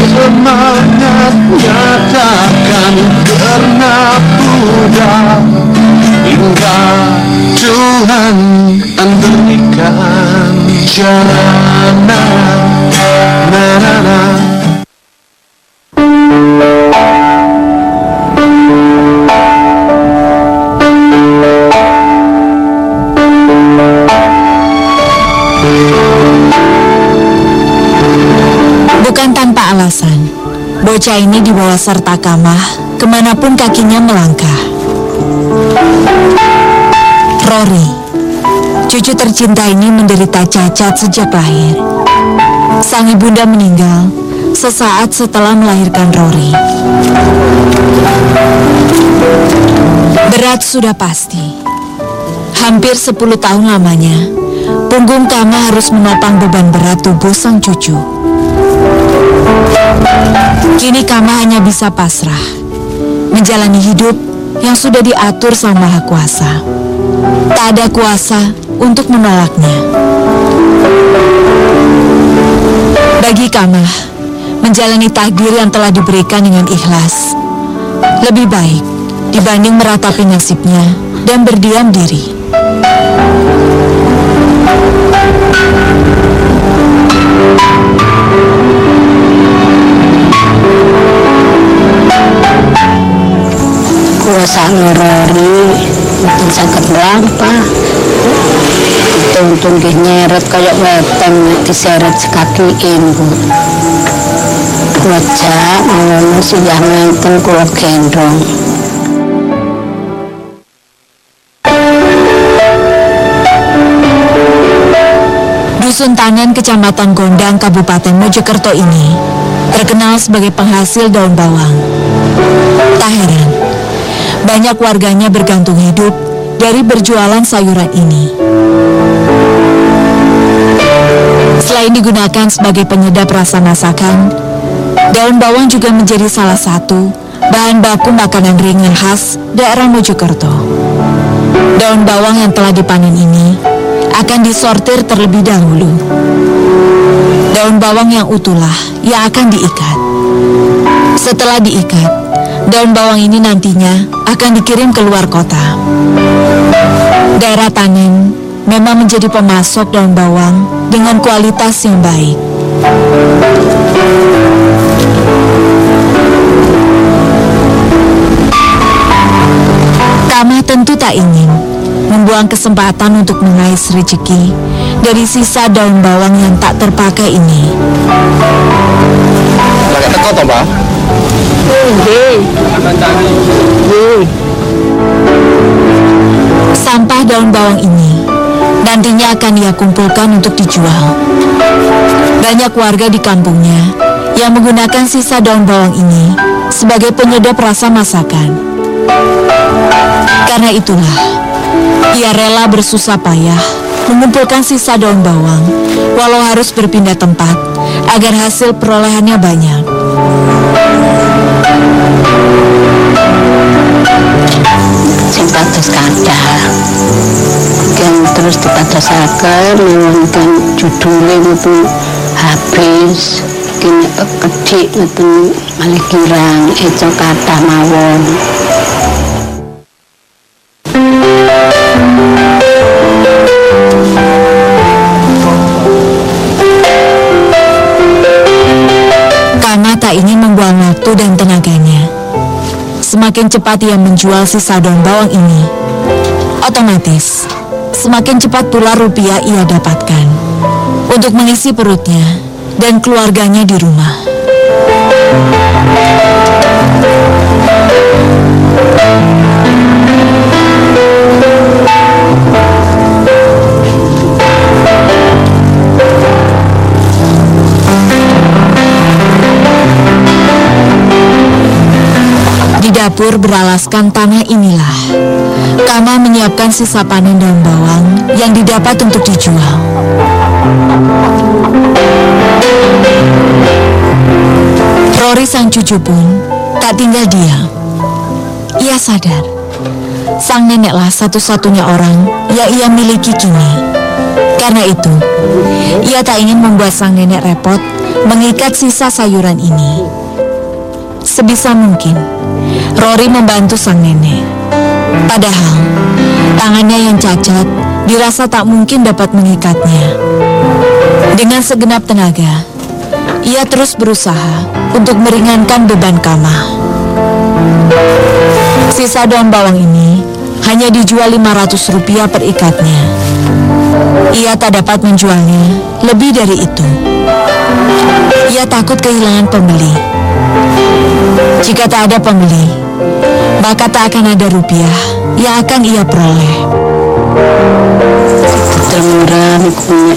Semangatnya takkan pernah pudar hingga Tuhan berikan jalanan. Bukan tanpa alasan, bocah ini dibawa serta Kamah kemanapun kakinya melangkah. Rory, cucu tercinta ini menderita cacat sejak lahir. Sang ibunda meninggal sesaat setelah melahirkan Rory. Berat sudah pasti. Hampir 10 tahun lamanya, punggung Kamah harus menopang beban berat tubuh sang cucu. Kini Kamah hanya bisa pasrah, menjalani hidup yang sudah diatur Sang Maha Kuasa. Tak ada kuasa untuk menolaknya. Bagi Kamah, menjalani takdir yang telah diberikan dengan ikhlas lebih baik dibanding meratapi nasibnya dan berdiam diri. Kuasa Rory mungkin sangat melampah. Tuntun nyeret kayak weteng diseret sekakiin bu. Kucak ngono sudah ngenten kula gendong. Dusun Tanan, Kecamatan Gondang, Kabupaten Mojokerto ini terkenal sebagai penghasil daun bawang. Tak heran, banyak warganya bergantung hidup dari berjualan sayuran ini. Selain digunakan sebagai penyedap rasa masakan, daun bawang juga menjadi salah satu bahan baku makanan ringan khas daerah Mojokerto. Daun bawang yang telah dipanen ini akan disortir terlebih dahulu. Daun bawang yang utuhlah yang akan diikat. Setelah diikat, daun bawang ini nantinya akan dikirim ke luar kota. Daerah Tanan memang menjadi pemasok daun bawang dengan kualitas yang baik. Kamah tentu tak ingin membuang kesempatan untuk mengais rezeki dari sisa daun bawang yang tak terpakai ini. Lagi teko toh, Mbak? Sampah daun bawang ini nantinya akan ia kumpulkan untuk dijual. Banyak warga di kampungnya yang menggunakan sisa daun bawang ini sebagai penyedap rasa masakan. Karena itulah, ia rela bersusah payah mengumpulkan sisa daun bawang walau harus berpindah tempat agar hasil perolehannya banyak. Sing kados kathah kan terus dipadasaken wonten judule niku habis kene kedik ngoten malih kirang eco kathah mawon. Kamah tak ingin membuang waktu dan tenaganya. Semakin cepat ia menjual sisa daun bawang ini, otomatis semakin cepat pula rupiah ia dapatkan untuk mengisi perutnya dan keluarganya di rumah. Di dapur beralaskan tanah inilah Kamah menyiapkan sisa panen daun bawang yang didapat untuk dijual. Rory sang cucu pun tak tinggal diam. Ia sadar sang neneklah satu-satunya orang yang ia miliki kini. Karena itu, ia tak ingin membuat sang nenek repot mengikat sisa sayuran ini. Sebisa mungkin, Rory membantu sang nenek. Padahal, tangannya yang cacat dirasa tak mungkin dapat mengikatnya. Dengan segenap tenaga, ia terus berusaha untuk meringankan beban Kama. Sisa daun bawang ini hanya dijual Rp500 per ikatnya. Ia tak dapat menjualnya lebih dari itu. Ia takut kehilangan pembeli. Jika tak ada pembeli, maka tak akan ada rupiah yang akan ia peroleh. Termurah punya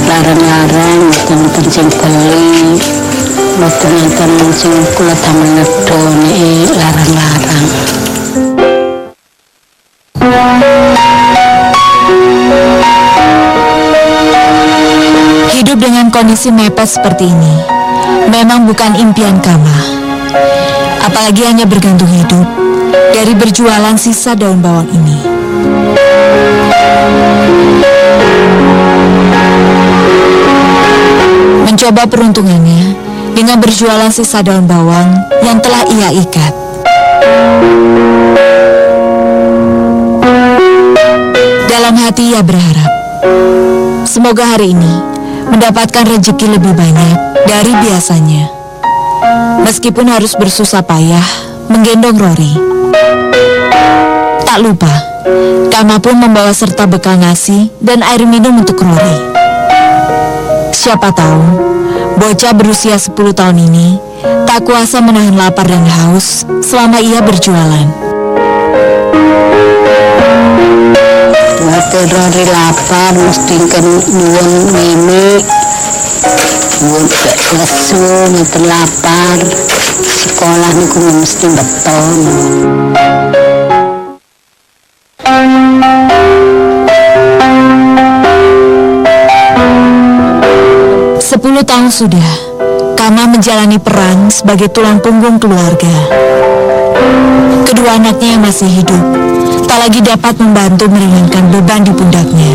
larang-larang nonton sing beli nonton sing kula taman ngedone larang-larang. Hidup dengan kondisi mepet seperti ini memang bukan impian Kama. Apalagi hanya bergantung hidup dari berjualan sisa daun bawang ini. Mencoba peruntungannya dengan berjualan sisa daun bawang yang telah ia ikat. Dalam hati ia berharap, semoga hari ini mendapatkan rezeki lebih banyak dari biasanya. Meskipun harus bersusah payah menggendong Rory. Tak lupa, Kama pun membawa serta bekal nasi dan air minum untuk Rory. Siapa tahu, bocah berusia 10 tahun ini tak kuasa menahan lapar dan haus selama ia berjualan. Waktu Rory lapar mesti kan nyuwun ngene. Nyuwun lesu ngeten lapar. Sekolah niku mesti beton. Sepuluh tahun sudah, Kama menjalani peran sebagai tulang punggung keluarga. Kedua anaknya yang masih hidup tak lagi dapat membantu meringankan beban di pundaknya.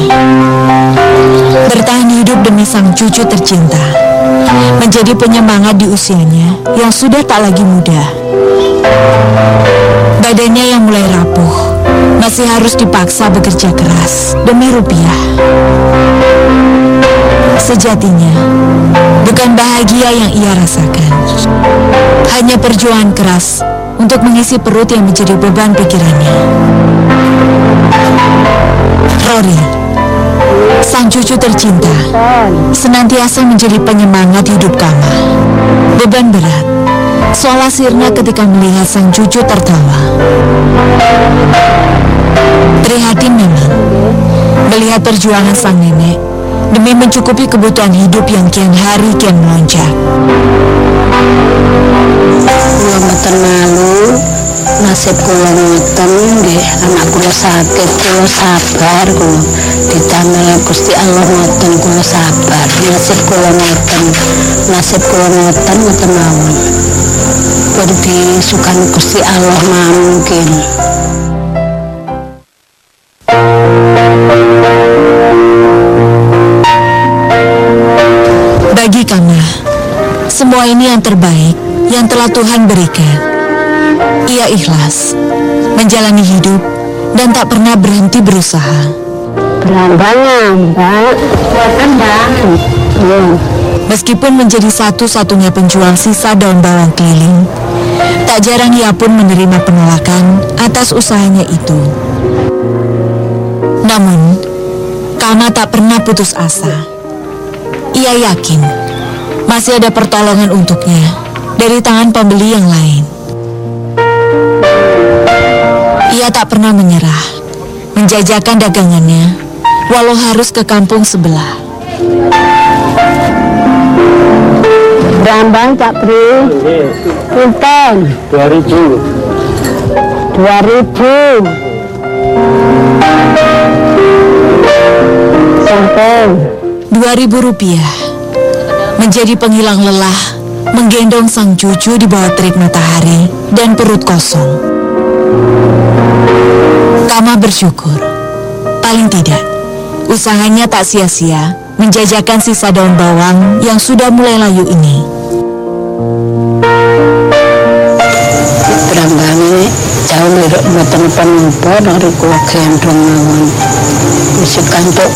Bertahan hidup demi sang cucu tercinta menjadi penyemangat di usianya yang sudah tak lagi muda. Badannya yang mulai rapuh masih harus dipaksa bekerja keras demi rupiah. Sejatinya, bukan bahagia yang ia rasakan, hanya perjuangan keras untuk mengisi perut yang menjadi beban pikirannya. Rory, sang cucu tercinta, senantiasa menjadi penyemangat hidup Kama. Beban berat seolah sirna ketika melihat sang cucu tertawa. Prihatin memang melihat perjuangan sang nenek demi mencukupi kebutuhan hidup yang kian hari kian melonjak. Kula mboten malu, nasib kula ngoten nggih, anak kula sakit, kula sabar kula. Ditamel Gusti Allah ngoten kula sabar. Nasib kula ngoten, nasib kula ngoten ngoten mawon. Pergi sukan Gusti Allah mungkin. Bagi Kama, semua ini yang terbaik yang telah Tuhan berikan. Ia ikhlas menjalani hidup dan tak pernah berhenti berusaha. Berambangan, Mbak. Berambangan. Meskipun menjadi satu-satunya penjual sisa daun bawang keliling, tak jarang ia pun menerima penolakan atas usahanya itu. Namun, Kama tak pernah putus asa. Ia yakin masih ada pertolongan untuknya dari tangan pembeli yang lain. Ia tak pernah menyerah, menjajakan dagangannya walau harus ke kampung sebelah. Berambang Cak Pri. Punten. 2000. 2000. Sampai. Rp2.000 menjadi penghilang lelah menggendong sang cucu di bawah terik matahari dan perut kosong. Kama bersyukur, paling tidak usahanya tak sia-sia menjajakan sisa daun bawang yang sudah mulai layu ini. Berambane jauh liruk mboten penapa nari kula gendong mawon. Wis kantuk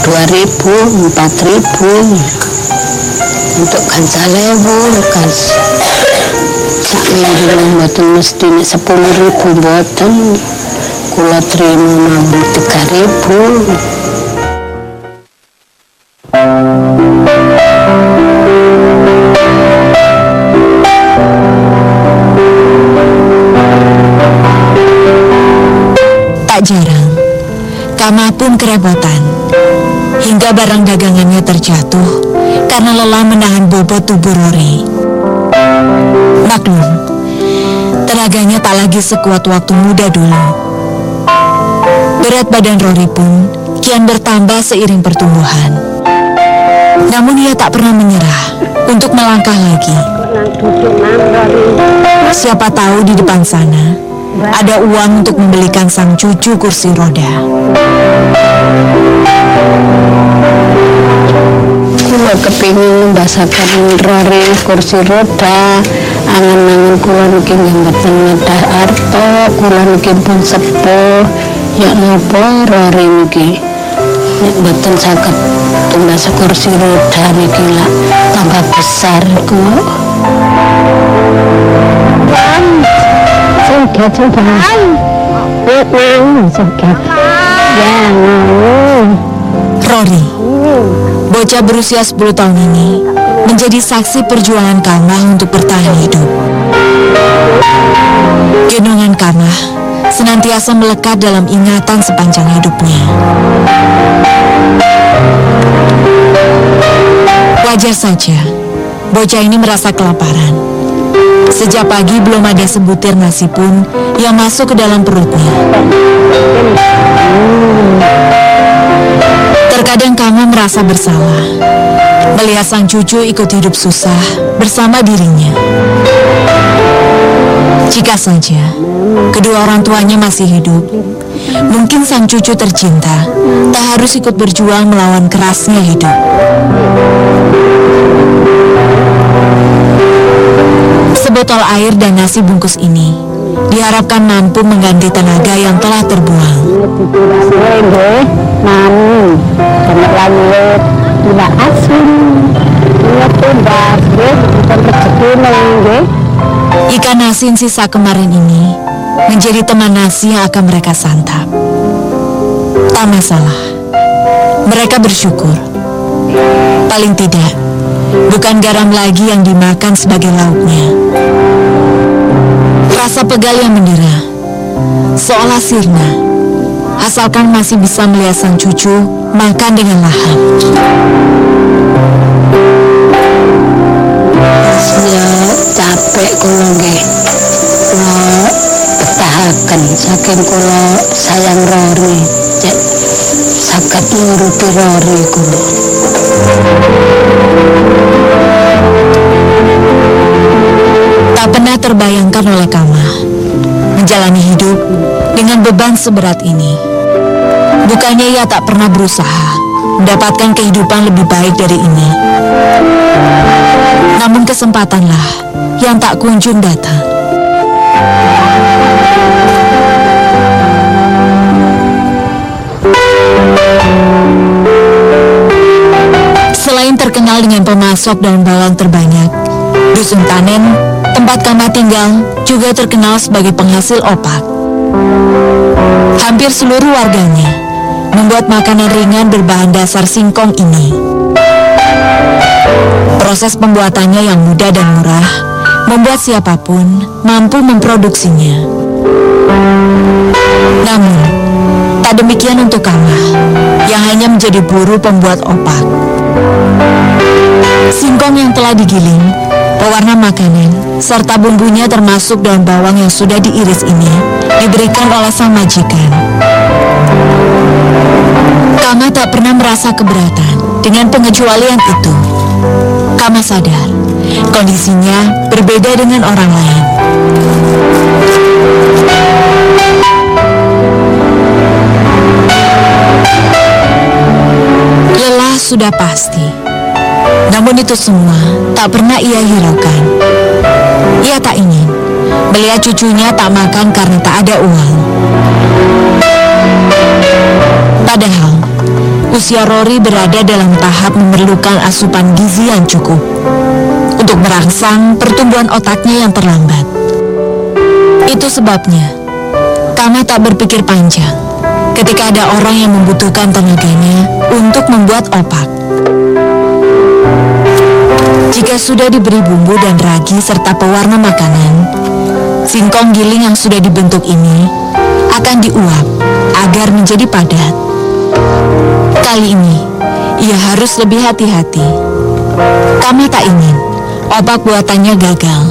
2.000, 4.000. Untuk gansalewu kas. Sak minggu mboten mesti 10.000 mboten. Kula trimo mawon 3.000. Tak jarang, Kamah pun kerepotan, hingga barang dagangannya terjatuh karena lelah menahan bobot tubuh Rory. Maklum, tenaganya tak lagi sekuat waktu muda dulu. Berat badan Rory pun kian bertambah seiring pertumbuhan. Namun ia tak pernah menyerah untuk melangkah lagi. Siapa tahu di depan sana ada uang untuk membelikan sang cucu kursi roda. Kula kepingin membasakan Rory kursi roda. Angan-angan kula niki nggih mboten ngedah arta, kula niki pun sepuh. Ya napa Rory niki nek mboten saged tumbas kursi roda niki lah tambah besar kok. Sudah coba. Sudah. Ya, Rory, bocah berusia 10 tahun ini menjadi saksi perjuangan Kamah untuk bertahan hidup. Gendongan Kamah senantiasa melekat dalam ingatan sepanjang hidupnya. Wajar saja, bocah ini merasa kelaparan. Sejak pagi belum ada sebutir nasi pun yang masuk ke dalam perutnya. Terkadang Kamah merasa bersalah melihat sang cucu ikut hidup susah bersama dirinya. Jika saja kedua orang tuanya masih hidup, mungkin sang cucu tercinta tak harus ikut berjuang melawan kerasnya hidup. Sebotol air dan nasi bungkus ini diharapkan mampu mengganti tenaga yang telah terbuang. Ikan asin sisa kemarin ini menjadi teman nasi yang akan mereka santap. Tak masalah, mereka bersyukur. Paling tidak, bukan garam lagi yang dimakan sebagai lauknya. Rasa pegal yang mendera, seolah sirna, asalkan masih bisa melihat sang cucu makan dengan lahap. Ya capek kula nggih. Kula betahaken saking kula sayang Rory. Cek saged nuruti Rory kula. Tak pernah terbayangkan oleh Kamah menjalani hidup dengan beban seberat ini. Bukannya ia tak pernah berusaha mendapatkan kehidupan lebih baik dari ini. Namun kesempatanlah yang tak kunjung datang. Selain terkenal dengan pemasok daun bawang terbanyak, Dusun Tanen, tempat Kamah tinggal, juga terkenal sebagai penghasil opak. Hampir seluruh warganya membuat makanan ringan berbahan dasar singkong ini. Proses pembuatannya yang mudah dan murah membuat siapapun mampu memproduksinya. Namun, tak demikian untuk Kamah yang hanya menjadi buruh pembuat opak. Singkong yang telah digiling, pewarna makanan, serta bumbunya termasuk daun bawang yang sudah diiris ini diberikan oleh sang majikan. Kamah tak pernah merasa keberatan dengan pengecualian itu. Kamah sadar, kondisinya berbeda dengan orang lain. Lelah sudah pasti. Namun itu semua tak pernah ia hiraukan. Ia tak ingin melihat cucunya tak makan karena tak ada uang. Padahal usia Rory berada dalam tahap memerlukan asupan gizi yang cukup untuk merangsang pertumbuhan otaknya yang terlambat. Itu sebabnya Kama tak berpikir panjang ketika ada orang yang membutuhkan tenaganya untuk membuat opak. Jika sudah diberi bumbu dan ragi serta pewarna makanan, singkong giling yang sudah dibentuk ini akan diuap agar menjadi padat. Kali ini, ia harus lebih hati-hati. Kama tak ingin opak buatannya gagal.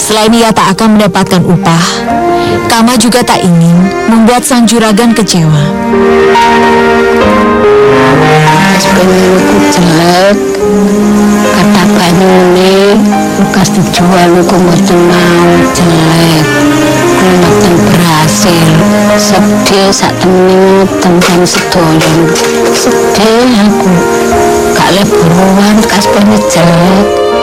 Selain ia tak akan mendapatkan upah, Kama juga tak ingin membuat sang juragan kecewa. Sebenarnya jelek, kata banyune, lukas dijual aku mboten mau jelek, aku mboten berhasil, sedih sak temene tentang sedoyo, sedih aku, gak leburuan kas jelek.